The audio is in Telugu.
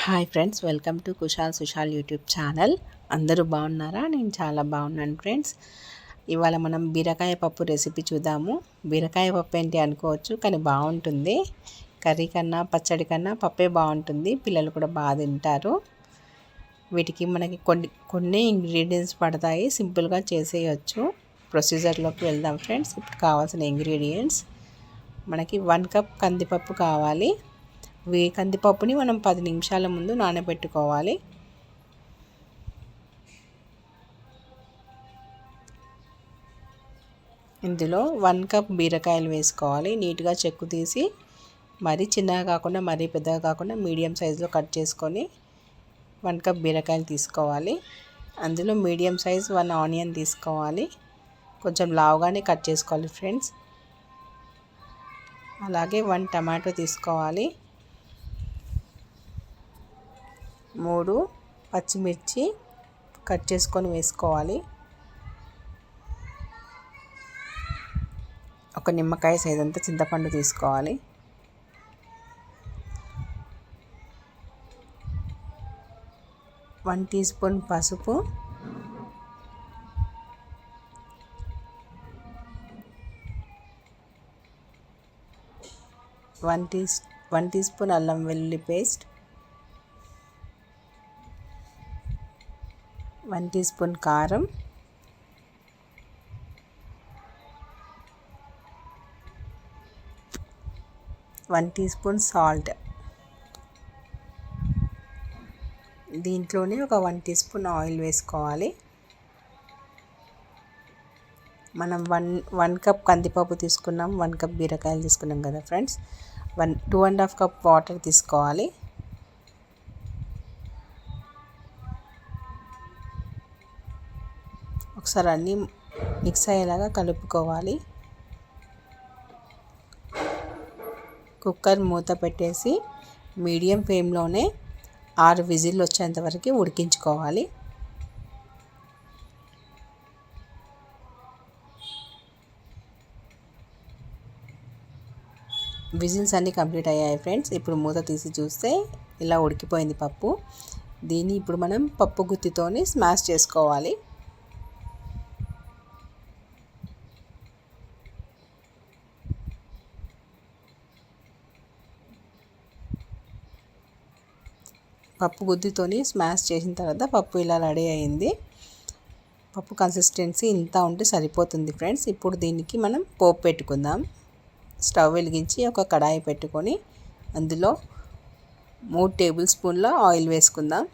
Hi friends, welcome to Kushal Sushal YouTube channel. అందరూ బాగున్నారా? నేను చాలా బాగున్నాను ఫ్రెండ్స్. ఇవాళ మనం బీరకాయ పప్పు రెసిపీ చూద్దాము. బీరకాయ పప్పు ఏంటి అనుకోవచ్చు, కానీ బాగుంటుంది. కర్రీ కన్నా పచ్చడి కన్నా పప్పే బాగుంటుంది. పిల్లలు కూడా బాగా తింటారు. వీటికి మనకి కొన్ని ఇంగ్రీడియంట్స్ పడతాయి, సింపుల్గా చేసేయచ్చు. ప్రొసీజర్లోకి వెళ్దాం ఫ్రెండ్స్. ఇప్పుడు కావాల్సిన ఇంగ్రీడియంట్స్ మనకి 1 కప్ కందిపప్పు కావాలి. కందిపప్పుని మనం 10 నిమిషాల ముందు నానబెట్టుకోవాలి. ఇందులో 1 కప్ బీరకాయలు వేసుకోవాలి. నీట్గా చెక్కు తీసి, మరీ చిన్నగా కాకుండా మరీ పెద్దగా కాకుండా మీడియం సైజులో కట్ చేసుకొని 1 కప్ బీరకాయలు తీసుకోవాలి. అందులో మీడియం సైజ్ 1 ఆనియన్ తీసుకోవాలి. కొంచెం లావుగానే కట్ చేసుకోవాలి ఫ్రెండ్స్. అలాగే 1 టమాటో తీసుకోవాలి. 3 పచ్చిమిర్చి కట్ చేసుకొని వేసుకోవాలి. ఒక నిమ్మకాయ సైజ్ అంతా చింతపండు తీసుకోవాలి. వన్ టీ స్పూన్ పసుపు, 1 టీ స్పూన్ అల్లం వెల్లుల్లి పేస్ట్, 1 టీ స్పూన్ కారం, 1 టీ స్పూన్ సాల్ట్. దీంట్లోనే ఒక 1 టీ స్పూన్ ఆయిల్ వేసుకోవాలి. మనం 1 కప్ కందిపప్పు తీసుకున్నాం, 1 కప్ బీరకాయలు తీసుకున్నాం కదా ఫ్రెండ్స్. 2.5 కప్ వాటర్ తీసుకోవాలి. ఒకసారి అన్నీ మిక్స్ అయ్యేలాగా కలుపుకోవాలి. కుక్కర్ మూత పెట్టేసి మీడియం ఫ్లేమ్లోనే 6 విజిల్లు వచ్చేంత వరకు ఉడికించుకోవాలి. విజిల్స్ అన్నీ కంప్లీట్ అయ్యాయి ఫ్రెండ్స్. ఇప్పుడు మూత తీసి చూస్తే ఇలా ఉడికిపోయింది పప్పు. దీన్ని ఇప్పుడు మనం పప్పు గుత్తితోని స్మాష్ చేసుకోవాలి. పప్పు గుద్దితోని స్మాష్ చేసిన తర్వాత పప్పు ఇలా రెడీ అయింది. పప్పు కన్సిస్టెన్సీ ఇంత ఉంటే సరిపోతుంది ఫ్రెండ్స్. ఇప్పుడు దీనికి మనం పోపు పెట్టుకుందాం. స్టవ్ వెలిగించి ఒక కడాయి పెట్టుకొని అందులో 3 టేబుల్ స్పూన్ల ఆయిల్ వేసుకుందాం.